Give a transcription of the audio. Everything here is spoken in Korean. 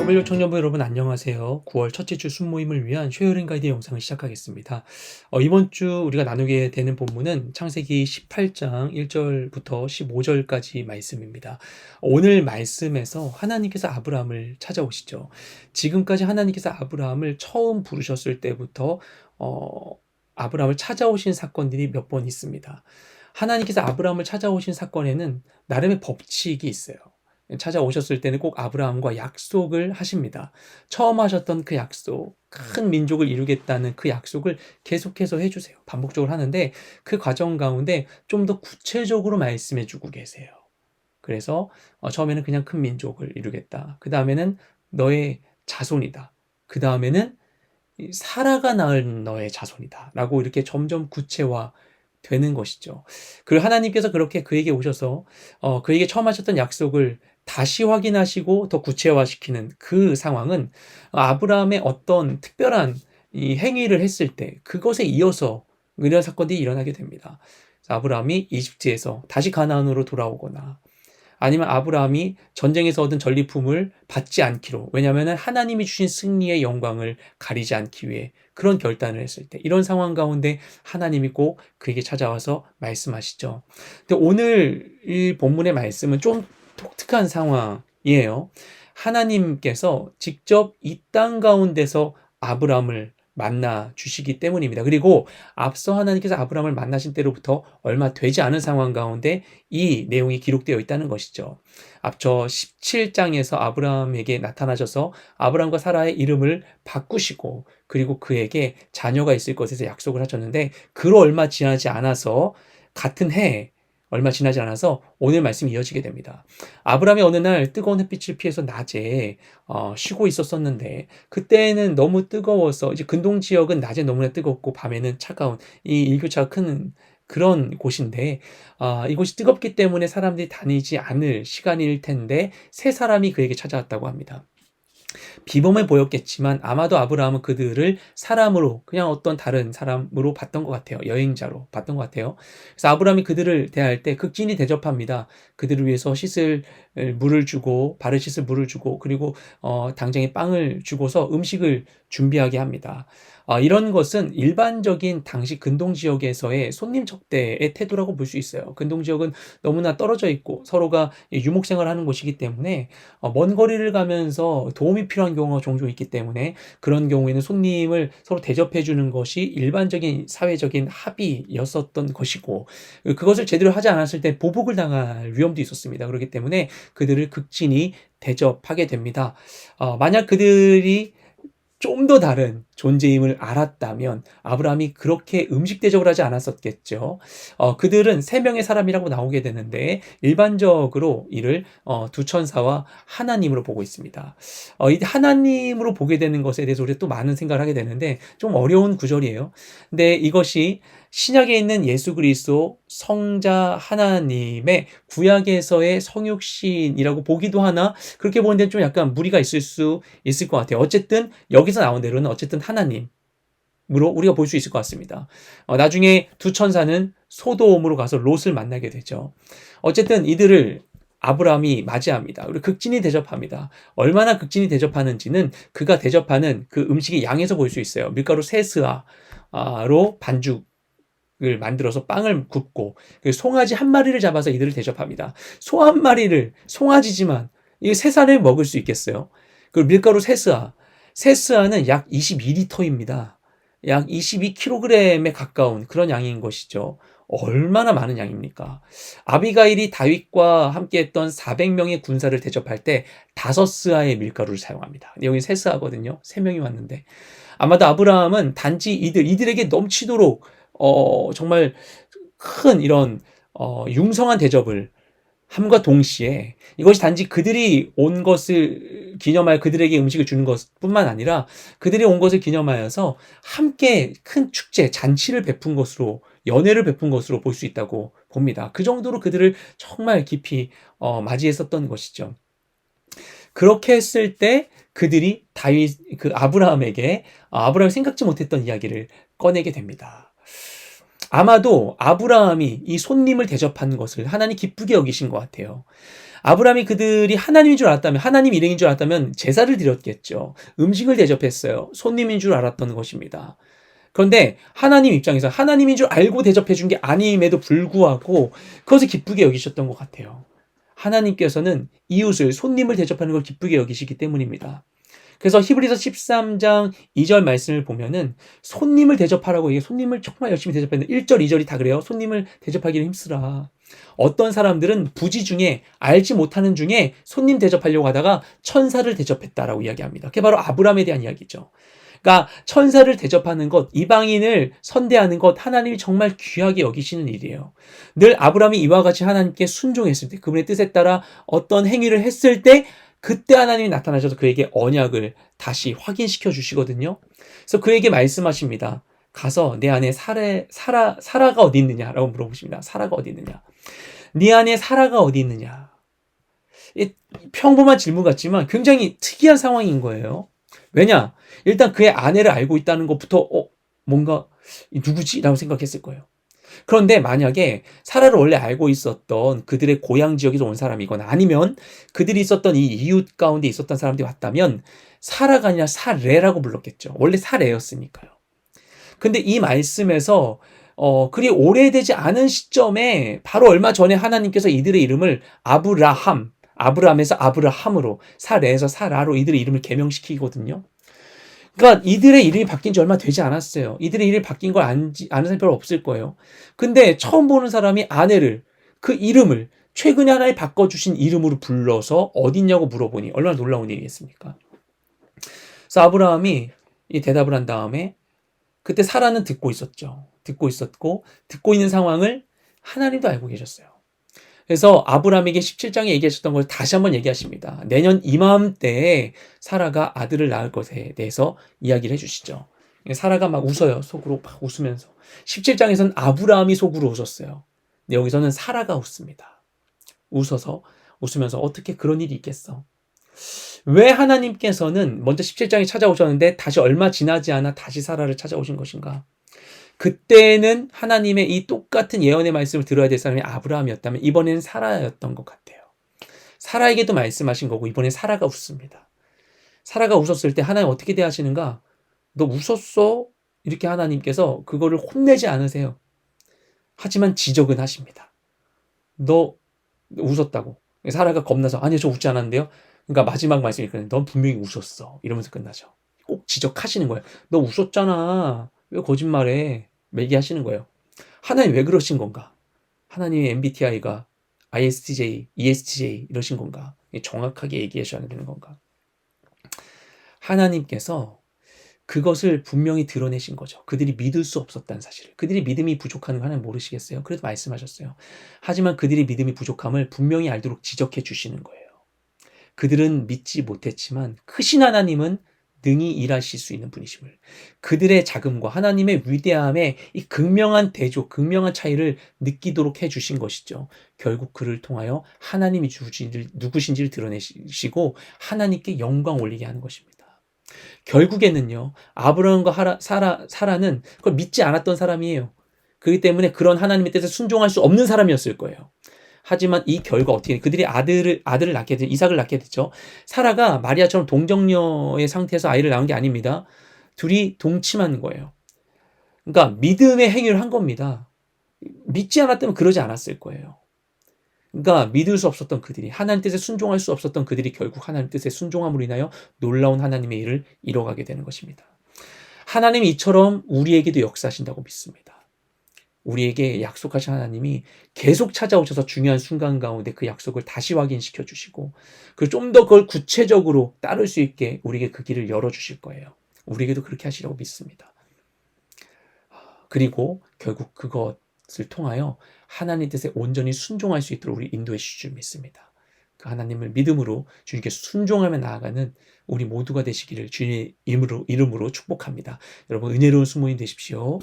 W 청년부 여러분 안녕하세요. 9월 첫째 주 순모임을 위한 쉐어링 가이드 영상을 시작하겠습니다. 이번 주 우리가 나누게 되는 본문은 창세기 18장 1절부터 15절까지 말씀입니다. 오늘 말씀에서 하나님께서 아브라함을 찾아오시죠. 지금까지 하나님께서 아브라함을 처음 부르셨을 때부터 아브라함을 찾아오신 사건들이 몇 번 있습니다. 하나님께서 아브라함을 찾아오신 사건에는 나름의 법칙이 있어요. 찾아오셨을 때는 꼭 아브라함과 약속을 하십니다. 처음 하셨던 그 약속, 큰 민족을 이루겠다는 그 약속을 계속해서 해주세요. 반복적으로 하는데 그 과정 가운데 좀 더 구체적으로 말씀해 주고 계세요. 그래서 처음에는 그냥 큰 민족을 이루겠다. 그 다음에는 너의 자손이다. 그 다음에는 사라가 낳은 너의 자손이다. 라고 이렇게 점점 구체화 되는 것이죠. 그리고 하나님께서 그렇게 그에게 오셔서 그에게 처음 하셨던 약속을 다시 확인하시고 더 구체화시키는 그 상황은 아브라함의 어떤 특별한 이 행위를 했을 때 그것에 이어서 이런 사건들이 일어나게 됩니다. 아브라함이 이집트에서 다시 가나안으로 돌아오거나 아니면 아브라함이 전쟁에서 얻은 전리품을 받지 않기로, 왜냐하면 하나님이 주신 승리의 영광을 가리지 않기 위해 그런 결단을 했을 때, 이런 상황 가운데 하나님이 꼭 그에게 찾아와서 말씀하시죠. 근데 오늘 이 본문의 말씀은 좀 독특한 상황이에요. 하나님께서 직접 이 땅 가운데서 아브라함을 만나 주시기 때문입니다. 그리고 앞서 하나님께서 아브라함을 만나신 때로부터 얼마 되지 않은 상황 가운데 이 내용이 기록되어 있다는 것이죠. 앞서 17장에서 아브라함에게 나타나셔서 아브라함과 사라의 이름을 바꾸시고 그리고 그에게 자녀가 있을 것에서 약속을 하셨는데 그 얼마 지나지 않아서 같은 해 얼마 지나지 않아서 오늘 말씀이 이어지게 됩니다. 아브라함이 어느 날 뜨거운 햇빛을 피해서 낮에 쉬고 있었었는데 그때는 너무 뜨거워서 이제 근동 지역은 낮에 너무나 뜨겁고 밤에는 차가운 이 일교차가 큰 그런 곳인데 이곳이 뜨겁기 때문에 사람들이 다니지 않을 시간일 텐데 세 사람이 그에게 찾아왔다고 합니다. 비범해 보였겠지만 아마도 아브라함은 그들을 사람으로 그냥 어떤 다른 사람으로 봤던 것 같아요. 여행자로 봤던 것 같아요. 그래서 아브라함이 그들을 대할 때 극진히 대접합니다. 그들을 위해서 씻을 물을 주고 발을 씻을 물을 주고 그리고 당장에 빵을 주고서 음식을 준비하게 합니다. 이런 것은 일반적인 당시 근동 지역에서의 손님 접대의 태도라고 볼 수 있어요. 근동 지역은 너무나 떨어져 있고 서로가 유목 생활하는 곳이기 때문에 먼 거리를 가면서 도움이 필요한 경우가 종종 있기 때문에 그런 경우에는 손님을 서로 대접해 주는 것이 일반적인 사회적인 합의였었던 것이고 그것을 제대로 하지 않았을 때 보복을 당할 위험도 있었습니다. 그렇기 때문에 그들을 극진히 대접하게 됩니다. 만약 그들이 좀 더 다른 존재임을 알았다면 아브라함이 그렇게 음식 대접을 하지 않았었겠죠. 그들은 세 명의 사람이라고 나오게 되는데 일반적으로 이를 두 천사와 하나님으로 보고 있습니다. 이 하나님으로 보게 되는 것에 대해서 우리가 또 많은 생각을 하게 되는데 좀 어려운 구절이에요. 근데 이것이 신약에 있는 예수 그리스도 성자 하나님의 구약에서의 성육신이라고 보기도 하나 그렇게 보는 데는 좀 약간 무리가 있을 수 있을 것 같아요. 어쨌든 여기서 나온 대로는 어쨌든 하나님으로 우리가 볼 수 있을 것 같습니다. 나중에 두 천사는 소돔으로 가서 롯을 만나게 되죠. 어쨌든 이들을 아브라함이 맞이합니다. 그리고 극진히 대접합니다. 얼마나 극진히 대접하는지는 그가 대접하는 그 음식의 양에서 볼 수 있어요. 밀가루 세스아로 반죽 을 만들어서 빵을 굽고 송아지 한 마리를 잡아서 이들을 대접합니다. 소 한 마리를 송아지지만 이 세 살을 먹을 수 있겠어요? 그리고 밀가루 세스아는 약 22리터입니다. 약 22kg에 가까운 그런 양인 것이죠. 얼마나 많은 양입니까? 아비가일이 다윗과 함께했던 400명의 군사를 대접할 때 5스아의 밀가루를 사용합니다. 여기 세스아거든요. 3명이 왔는데 아마도 아브라함은 단지 이들에게 넘치도록 정말 큰 이런 융성한 대접을 함과 동시에 이것이 단지 그들이 온 것을 기념하여 그들에게 음식을 주는 것뿐만 아니라 그들이 온 것을 기념하여서 함께 큰 축제, 잔치를 베푼 것으로 연회를 베푼 것으로 볼 수 있다고 봅니다. 그 정도로 그들을 정말 깊이 맞이했었던 것이죠. 그렇게 했을 때 그들이 아브라함이 생각지 못했던 이야기를 꺼내게 됩니다. 아마도 아브라함이 이 손님을 대접한 것을 하나님 기쁘게 여기신 것 같아요. 아브라함이 그들이 하나님인 줄 알았다면, 하나님 일행인 줄 알았다면 제사를 드렸겠죠. 음식을 대접했어요. 손님인 줄 알았던 것입니다. 그런데 하나님 입장에서 하나님인 줄 알고 대접해 준 게 아님에도 불구하고 그것을 기쁘게 여기셨던 것 같아요. 하나님께서는 이웃을, 손님을 대접하는 걸 기쁘게 여기시기 때문입니다. 그래서 히브리서 13장 2절 말씀을 보면은 손님을 대접하라고, 이게 손님을 정말 열심히 대접했는데 1절, 2절이 다 그래요. 손님을 대접하기를 힘쓰라. 어떤 사람들은 부지 중에, 알지 못하는 중에 손님 대접하려고 하다가 천사를 대접했다라고 이야기합니다. 그게 바로 아브라함에 대한 이야기죠. 그러니까 천사를 대접하는 것, 이방인을 선대하는 것, 하나님이 정말 귀하게 여기시는 일이에요. 늘 아브라함이 이와 같이 하나님께 순종했을 때, 그분의 뜻에 따라 어떤 행위를 했을 때 그때 하나님이 나타나셔서 그에게 언약을 다시 확인시켜 주시거든요. 그래서 그에게 말씀하십니다. 가서 내 안에 사라가 어디 있느냐라고 물어보십니다. 사라가 어디 있느냐? 네 안에 사라가 어디 있느냐? 평범한 질문 같지만 굉장히 특이한 상황인 거예요. 왜냐? 일단 그의 아내를 알고 있다는 것부터 뭔가 누구지? 라고 생각했을 거예요. 그런데 만약에 사라를 원래 알고 있었던 그들의 고향 지역에서 온 사람이거나 아니면 그들이 있었던 이 이웃 가운데 있었던 사람들이 왔다면 사라가 아니라 사레라고 불렀겠죠. 원래 사레였으니까요. 근데 이 말씀에서 그리 오래되지 않은 시점에 바로 얼마 전에 하나님께서 이들의 이름을 아브라함에서 아브라함으로, 사레에서 사라로 이들의 이름을 개명시키거든요. 그러니까 이들의 이름이 바뀐 지 얼마 되지 않았어요. 이들의 이름이 바뀐 걸 아는 사람이 별로 없을 거예요. 근데 처음 보는 사람이 아내를, 그 이름을 최근에 하나님 바꿔주신 이름으로 불러서 어딨냐고 물어보니 얼마나 놀라운 일이겠습니까? 그래서 아브라함이 이 대답을 한 다음에 그때 사라는 듣고 있었죠. 듣고 있었고 듣고 있는 상황을 하나님도 알고 계셨어요. 그래서 아브라함에게 17장에 얘기하셨던 걸 다시 한번 얘기하십니다. 내년 이맘때에 사라가 아들을 낳을 것에 대해서 이야기를 해주시죠. 사라가 막 웃어요. 속으로 막 웃으면서. 17장에서는 아브라함이 속으로 웃었어요. 근데 여기서는 사라가 웃습니다. 웃으면서 어떻게 그런 일이 있겠어? 왜 하나님께서는 먼저 17장에 찾아오셨는데 다시 얼마 지나지 않아 다시 사라를 찾아오신 것인가? 그때는 하나님의 이 똑같은 예언의 말씀을 들어야 될 사람이 아브라함이었다면 이번에는 사라였던 것 같아요. 사라에게도 말씀하신 거고 이번에 사라가 웃습니다. 사라가 웃었을 때 하나님 어떻게 대하시는가? 너 웃었어? 이렇게 하나님께서 그거를 혼내지 않으세요. 하지만 지적은 하십니다. 너 웃었다고. 사라가 겁나서 아니요 저 웃지 않았는데요. 그러니까 마지막 말씀이 그래. 넌 분명히 웃었어. 이러면서 끝나죠. 꼭 지적하시는 거예요. 너 웃었잖아. 왜 거짓말해? 얘기하시는 거예요. 하나님 왜 그러신 건가? 하나님의 MBTI가 ISTJ, ESTJ 이러신 건가? 정확하게 얘기하셔야 되는 건가? 하나님께서 그것을 분명히 드러내신 거죠. 그들이 믿을 수 없었다는 사실을. 그들이 믿음이 부족한 거 하나님 모르시겠어요? 그래도 말씀하셨어요. 하지만 그들이 믿음이 부족함을 분명히 알도록 지적해 주시는 거예요. 그들은 믿지 못했지만 크신 하나님은 능히 일하실 수 있는 분이심을, 그들의 자금과 하나님의 위대함의 이 극명한 대조, 극명한 차이를 느끼도록 해주신 것이죠. 결국 그를 통하여 하나님이 누구신지를 드러내시고 하나님께 영광 올리게 하는 것입니다. 결국에는요, 아브라함과 사라는 그걸 믿지 않았던 사람이에요. 그렇기 때문에 그런 하나님의 뜻에 순종할 수 없는 사람이었을 거예요. 하지만 이 결과 어떻게 그들이 아들을 낳게 되죠. 이삭을 낳게 되죠. 사라가 마리아처럼 동정녀의 상태에서 아이를 낳은 게 아닙니다. 둘이 동침한 거예요. 그러니까 믿음의 행위를 한 겁니다. 믿지 않았다면 그러지 않았을 거예요. 그러니까 믿을 수 없었던 그들이, 하나님 뜻에 순종할 수 없었던 그들이 결국 하나님 뜻에 순종함으로 인하여 놀라운 하나님의 일을 이뤄가게 되는 것입니다. 하나님이 이처럼 우리에게도 역사하신다고 믿습니다. 우리에게 약속하신 하나님이 계속 찾아오셔서 중요한 순간 가운데 그 약속을 다시 확인시켜 주시고 좀 더 그걸 구체적으로 따를 수 있게 우리에게 그 길을 열어주실 거예요. 우리에게도 그렇게 하시라고 믿습니다. 그리고 결국 그것을 통하여 하나님 뜻에 온전히 순종할 수 있도록 우리 인도해 주실 줄 믿습니다. 그 하나님을 믿음으로 주님께 순종하며 나아가는 우리 모두가 되시기를 주님의 이름으로 축복합니다. 여러분 은혜로운 수모임 되십시오.